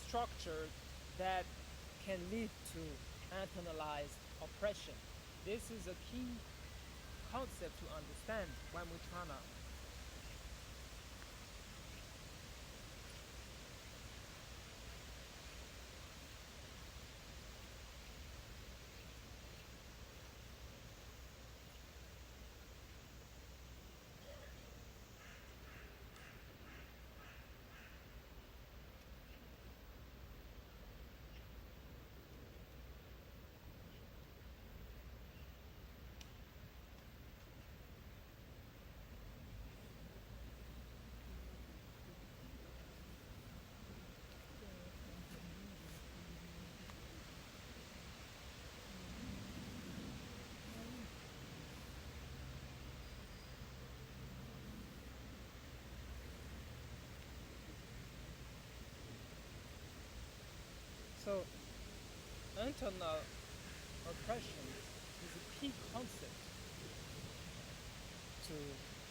structure that can lead to internalized oppression. This is a key concept to understand when we're trying to So, internal oppression is a key concept to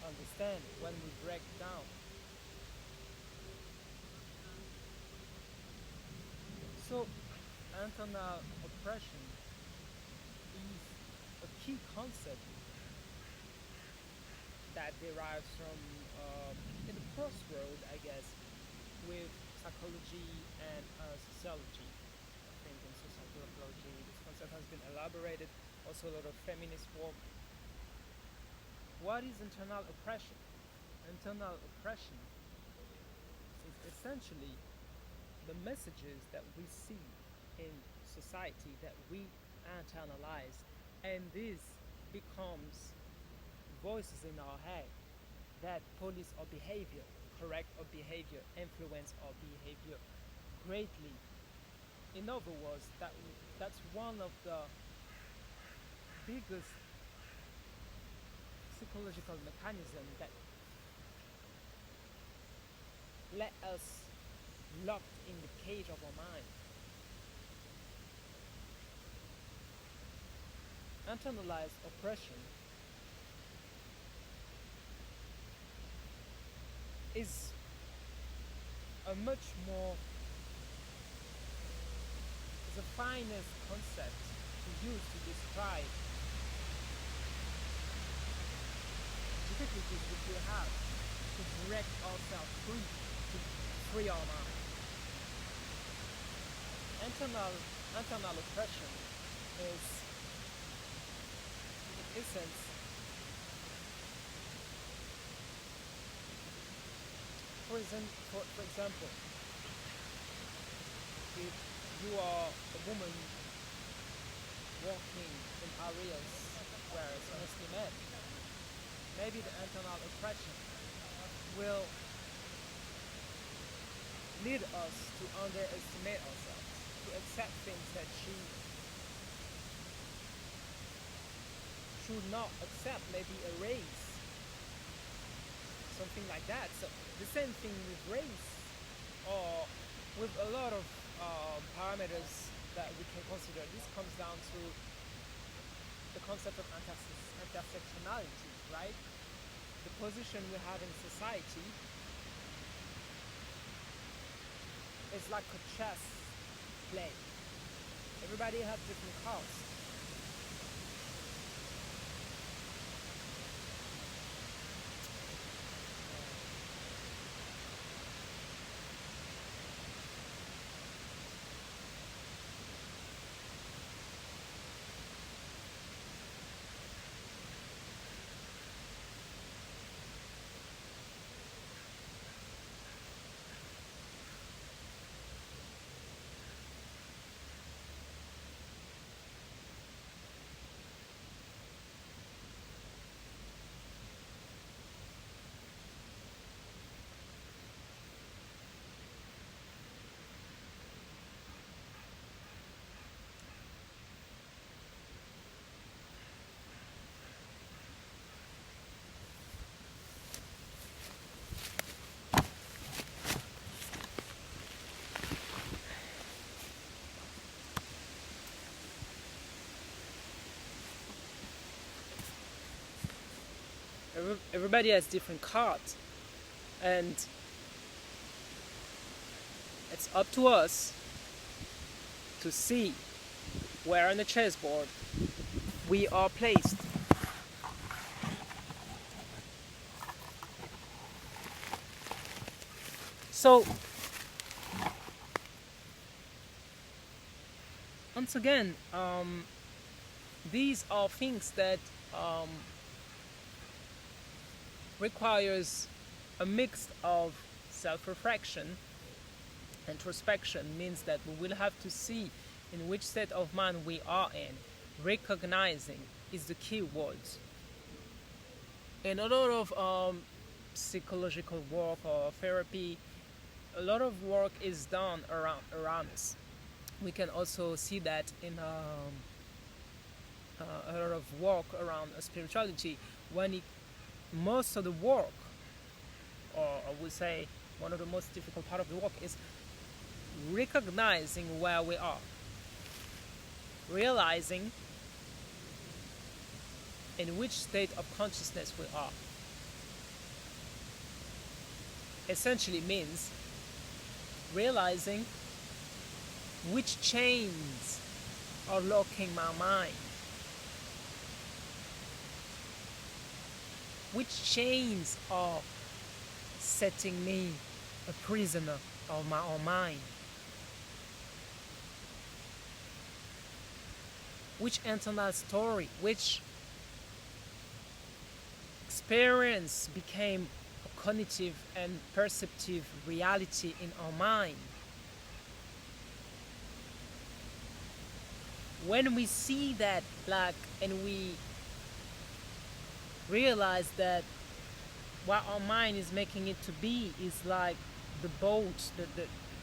understand when we break down. So, internal oppression is a key concept that derives from in the crossroad, I guess, with psychology and sociology. I think in psychology this concept has been elaborated, also a lot of feminist work. What is internal oppression? Internal oppression is essentially the messages that we see in society that we internalize, and this becomes voices in our head that police our behavior, correct our behavior, influence our behavior greatly. In other words, that's one of the biggest psychological mechanisms that let us locked in the cage of our mind. Internalized oppression is a much more, is the finest concept to use to describe difficulties which we have to break ourselves free, to free our mind. Internal oppression is, in essence, for example, if you are a woman walking in areas where it's mostly men, maybe the internal oppression will lead us to underestimate ourselves, to accept things that she should not accept, maybe a race, something like that. So the same thing with race, or with a lot of parameters that we can consider. This comes down to the concept of intersectionality, right? The position we have in society is like a chess play. Everybody has different cards. Everybody has different cards, and It's up to us to see where on the chessboard we are placed. So, once again, these are things that requires a mix of self-reflection. Introspection means that we will have to see in which state of mind we are in. Recognizing is the key word. In a lot of psychological work or therapy, a lot of work is done around us. We can also see that in a lot of work around spirituality, when most of the work, or I would say one of the most difficult part of the work, is recognizing where we are, realizing in which state of consciousness we are. Essentially means realizing which chains are locking my mind, which chains are setting me a prisoner of my own mind, which internal story, which experience became a cognitive and perceptive reality in our mind. When we see that, and we realize that what our mind is making it to be is like the boat,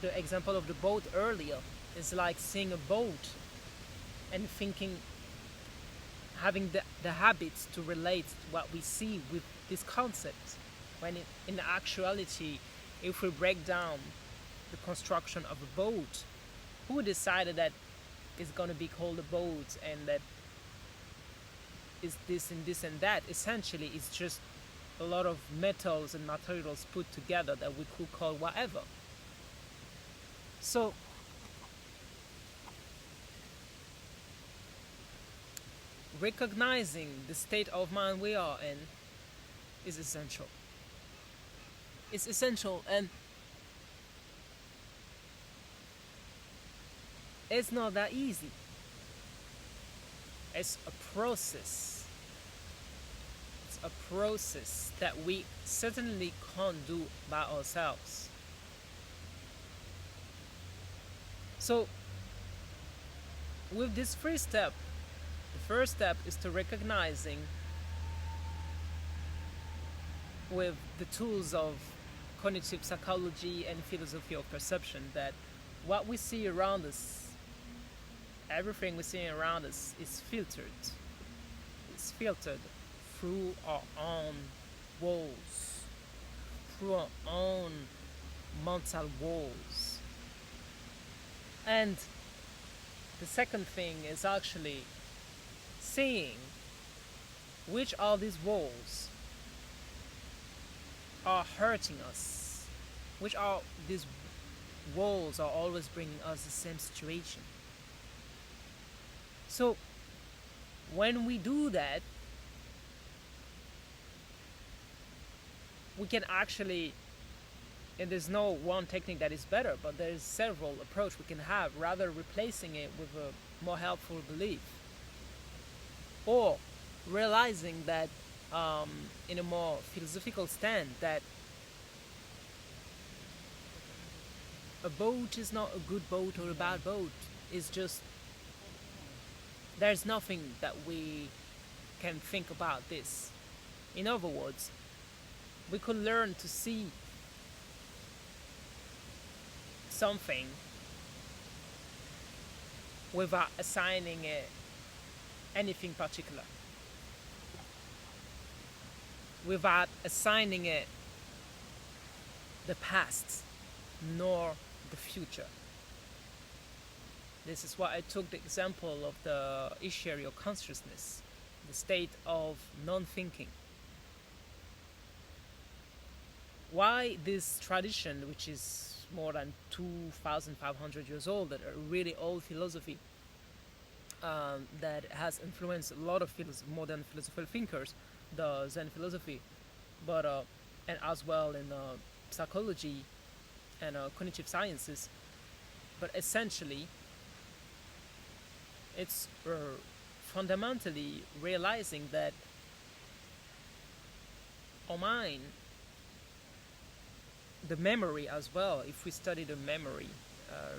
the example of the boat earlier, is like seeing a boat and thinking, having the habits to relate what we see with this concept, when in actuality, if we break down the construction of a boat, who decided that it's going to be called a boat and that is this and this and that? Essentially, it's just a lot of metals and materials put together that we could call whatever. So recognizing the state of mind we are in is essential. It's essential, and it's not that easy. It's a process. It's a process that we certainly can't do by ourselves. So, with this first step, the first step is to recognizing with the tools of cognitive psychology and philosophy of perception that what we see around us, everything we see around us is filtered. It's filtered through our own walls, through our own mental walls. And the second thing is actually seeing which of these walls are hurting us, which are these walls are always bringing us the same situation. So when we do that, we can actually, and there's no one technique that is better, but there's several approaches we can have, rather replacing it with a more helpful belief, or realizing that in a more philosophical stand, that a boat is not a good boat or a bad boat. It's just, there's nothing that we can think about this. In other words, we could learn to see something without assigning it anything particular, without assigning it the past nor the future. This is why I took the example of the etherial consciousness, the state of non-thinking. Why this tradition, which is more than 2,500 years old, that are really old philosophy, that has influenced a lot of modern philosophical thinkers, the Zen philosophy, but and as well in psychology and cognitive sciences. But essentially, it's fundamentally realizing that our mind, the memory as well, if we study the memory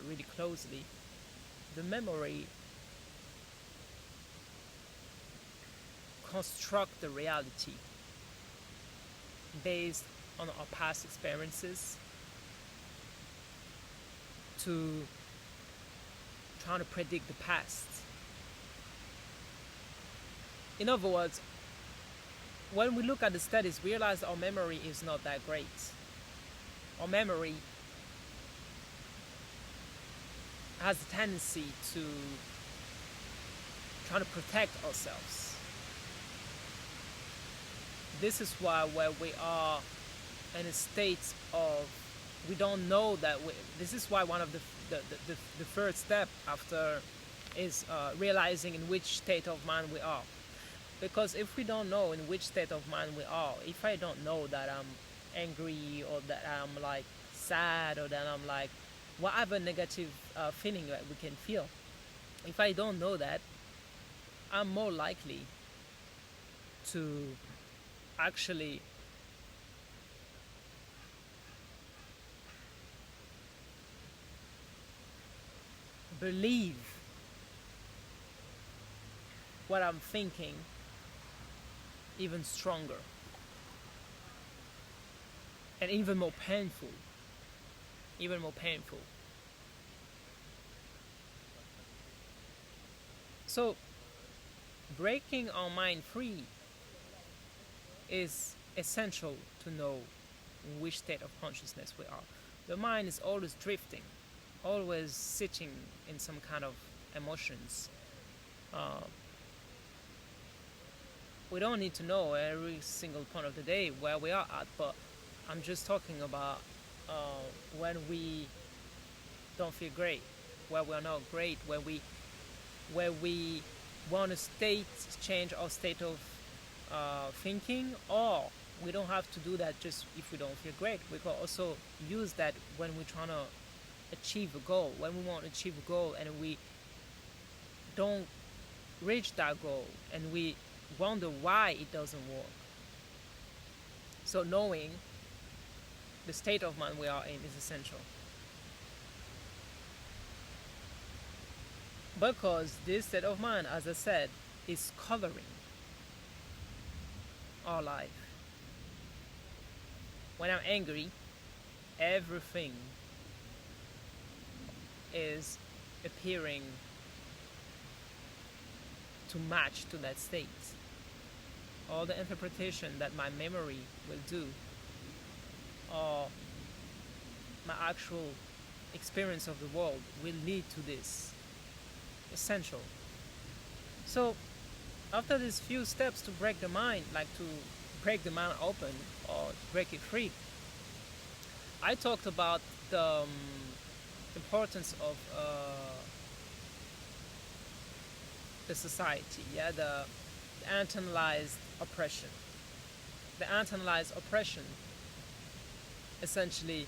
really closely, the memory construct the reality based on our past experiences to try to predict the past. In other words, when we look at the studies, we realize our memory is not that great. Our memory has a tendency to try to protect ourselves. This is why where we are in a state of, we don't know that this is why one of the first step after is realizing in which state of mind we are. Because if we don't know in which state of mind we are, if I don't know that I'm angry or that I'm like sad or that I'm like whatever negative feeling that we can feel, if I don't know that, I'm more likely to actually believe what I'm thinking even stronger and even more painful. So breaking our mind free is essential to know in which state of consciousness we are. The mind is always drifting, always sitting in some kind of emotions. We don't need to know every single point of the day where we are at, but I'm just talking about when we don't feel great, where we are not great, where we want to change our state of thinking, or we don't have to do that just if we don't feel great. We can also use that when we're trying to achieve a goal, when we want to achieve a goal and we don't reach that goal and we wonder why it doesn't work. So knowing the state of mind we are in is essential. Because this state of mind, as I said, is coloring our life. When I'm angry, everything is appearing to match to that state. All the interpretation that my memory will do, or my actual experience of the world, will lead to this. Essential. So after these few steps to break the mind, like to break the mind open or to break it free, I talked about the importance of the society, the internalized oppression. The internalized oppression essentially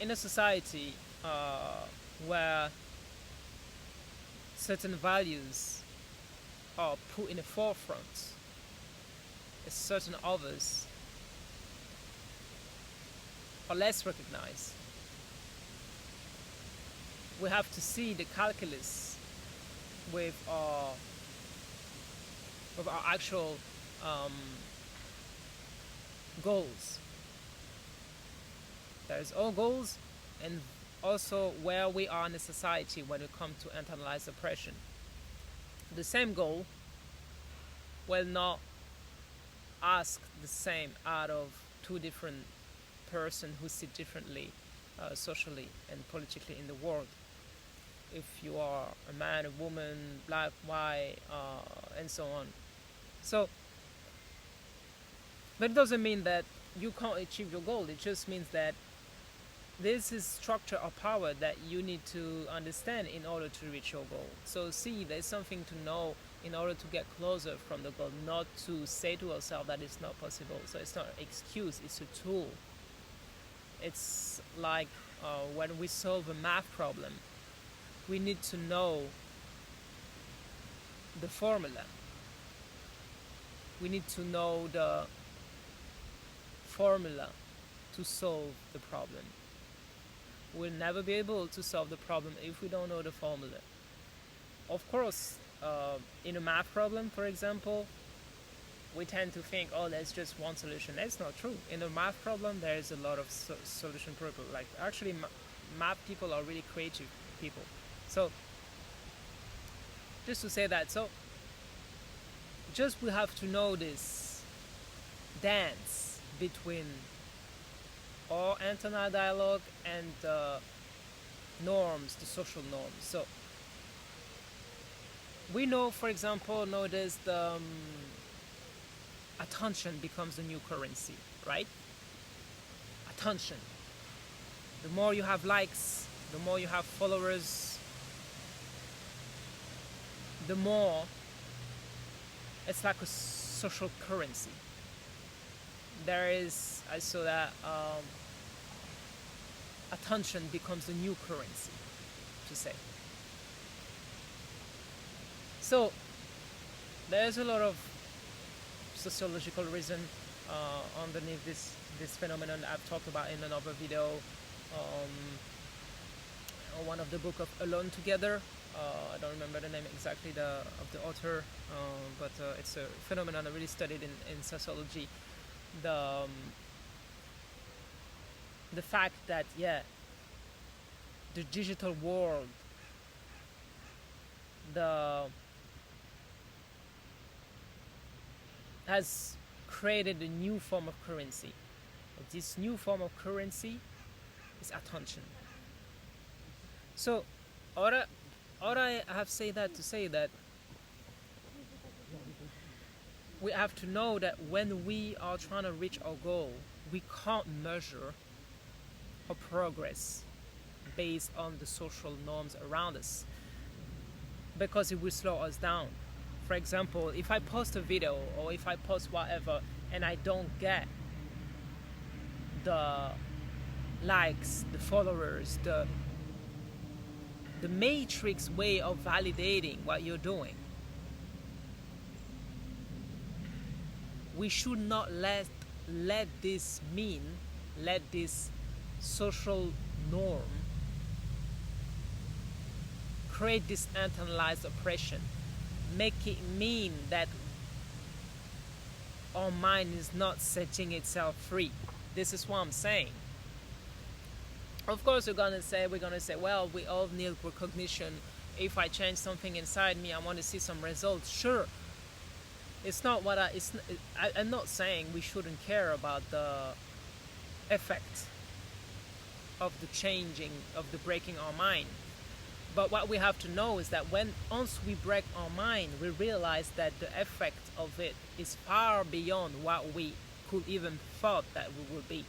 in a society where certain values are put in the forefront, certain others are less recognized. We have to see the calculus with our actual goals. There's our goals and also where we are in the society when it comes to internalized oppression. The same goal will not ask the same out of two different persons who sit differently socially and politically in the world. If you are a man, a woman, black, white, and so on. So But it doesn't mean that you can't achieve your goal. It just means that this is structure of power that you need to understand in order to reach your goal. So see, there's something to know in order to get closer from the goal, not to say to ourselves that it's not possible. So it's not an excuse, it's a tool. It's like when we solve a math problem, we need to know the formula. We need to know the formula to solve the problem. We'll never be able to solve the problem if we don't know the formula. Of course, in a math problem, for example, we tend to think, oh, there's just one solution. That's not true. In a math problem, there is a lot of solution people. Like, actually, math people are really creative people. So, just to say that, so, just we have to know this dance between our internal dialogue and the norms, the social norms. So, we know, for example, nowadays the attention becomes the new currency, right? Attention. The more you have likes, the more you have followers, the more it's like a social currency. There is, I saw that attention becomes the new currency, to say. So there's a lot of sociological reason underneath this phenomenon I've talked about in another video, one of the book of Alone Together. I don't remember the name exactly of the author, but it's a phenomenon I really studied in sociology. The fact that, yeah, the digital world, has created a new form of currency. This new form of currency is attention. So, what I have said that to say that we have to know that when we are trying to reach our goal, we can't measure our progress based on the social norms around us, because it will slow us down. For example, if I post a video or if I post whatever and I don't get the likes, the followers, the matrix way of validating what you're doing, we should not let this social norm create this internalized oppression, make it mean that our mind is not setting itself free. This is what I'm saying. Of course, we're gonna say, well, we all need recognition. If I change something inside me, I want to see some results. Sure, it's not what I'm not saying we shouldn't care about the effect of the changing, of the breaking our mind. But what we have to know is that once we break our mind, we realize that the effect of it is far beyond what we could even thought that we would be.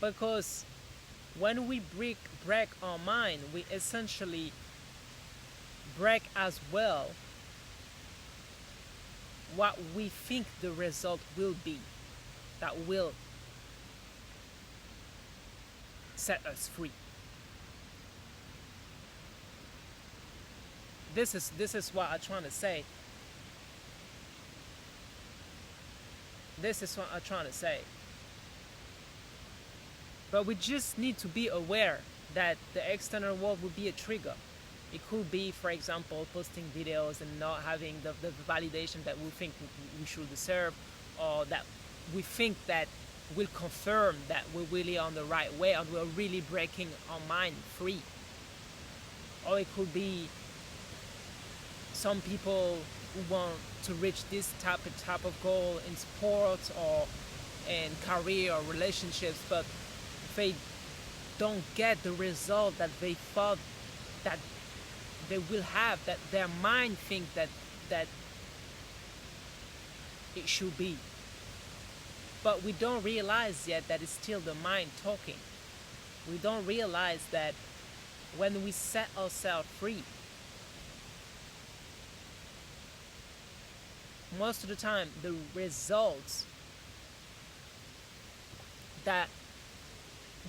Because when we break our mind, we essentially break as well what we think the result will be, that will set us free. This is what I'm trying to say. This is what I'm trying to say. But we just need to be aware that the external world will be a trigger. It could be, for example, posting videos and not having the validation that we think we should deserve, or that we think that will confirm that we're really on the right way and we're really breaking our mind free. Or it could be some people who want to reach this type of goal in sports or in career or relationships, but they don't get the result that they thought that they will have, that their mind think that it should be. But we don't realize yet that it's still the mind talking. We don't realize that when we set ourselves free, most of the time the results that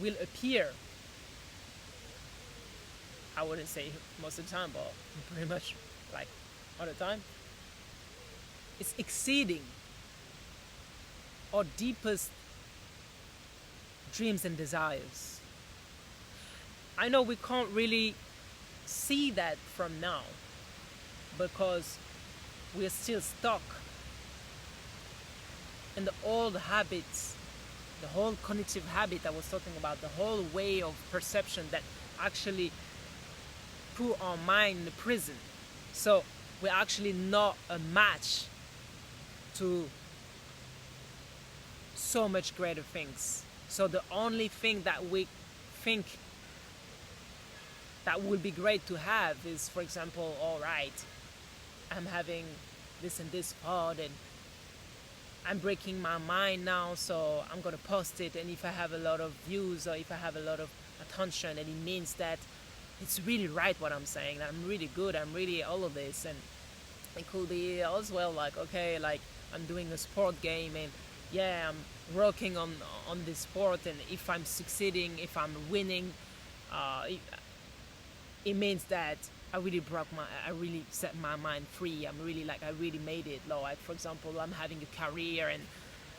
will appear, I wouldn't say most of the time, but pretty much like all the time, it's exceeding our deepest dreams and desires. I know we can't really see that from now because we're still stuck in the old habits, the whole cognitive habit I was talking about, the whole way of perception that actually put our mind in the prison. So we're actually not a match to so much greater things. So the only thing that we think that would be great to have is, for example, all right, I'm having this and this thought and I'm breaking my mind now, so I'm gonna post it, and if I have a lot of views or if I have a lot of attention, and it means that it's really right what I'm saying, that I'm really good, I'm really all of this. And it could be as well like, okay, like I'm doing a sport game and yeah, I'm working on this sport, and if I'm succeeding, if I'm winning, it means that I really set my mind free. I'm really like, I really made it. Like, for example, I'm having a career and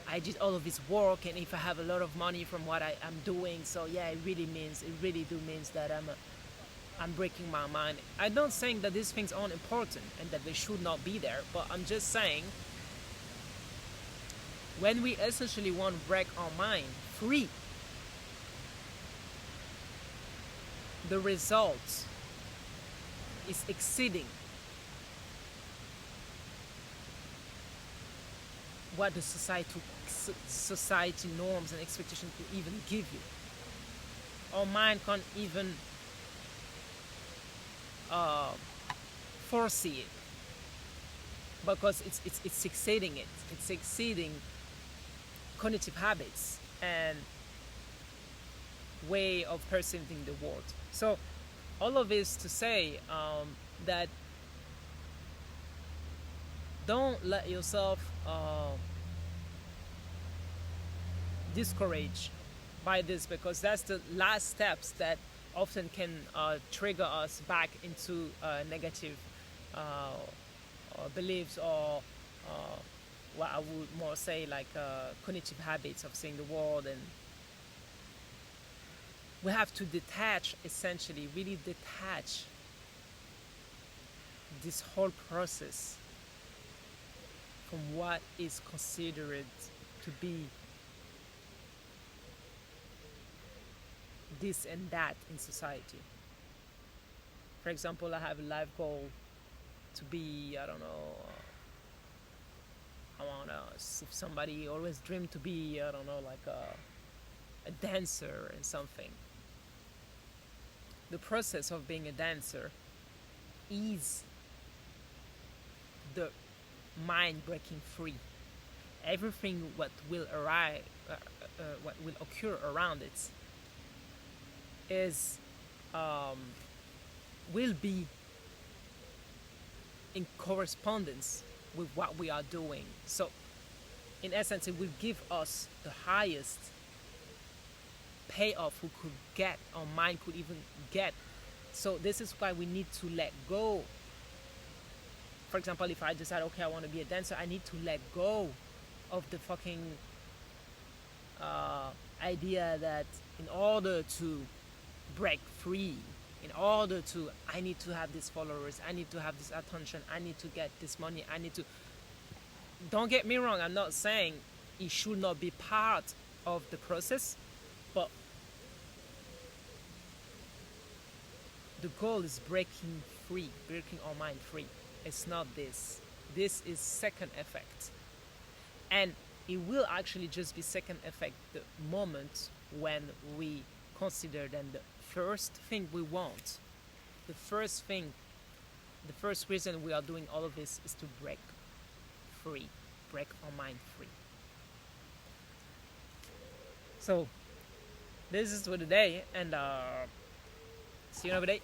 I did all of this work, and if I have a lot of money from what I'm doing, so yeah, it really do means that I'm breaking my mind. I'm not saying that these things aren't important and that they should not be there, but I'm just saying when we essentially want to break our mind free, the results is exceeding what the society norms and expectations could even give you. Our mind can't even foresee it because it's exceeding it. It's exceeding cognitive habits and way of perceiving the world. So all of this to say that don't let yourself discouraged by this, because that's the last steps that often can trigger us back into negative beliefs, or what I would more say like cognitive habits of seeing the world. And we have to detach, essentially, really detach this whole process from what is considered to be this and that in society. For example, I have a life goal to be, I don't know, if somebody always dreamed to be, I don't know, like a dancer and something. The process of being a dancer is the mind breaking free. Everything what will occur around it is will be in correspondence with what we are doing. So in essence, it will give us the highest payoff we could get, our mind could even get. So this is why we need to let go. For example, if I decide, okay, I want to be a dancer, I need to let go of the fucking idea that in order to break free, I need to have these followers, I need to have this attention, I need to get this money, don't get me wrong, I'm not saying it should not be part of the process, but the goal is breaking our mind free. It's not this. This is second effect. And it will actually just be second effect the moment when we consider then the first thing we want. The first reason we are doing all of this is to break free. break our mind free. So this is for today, and see you another day.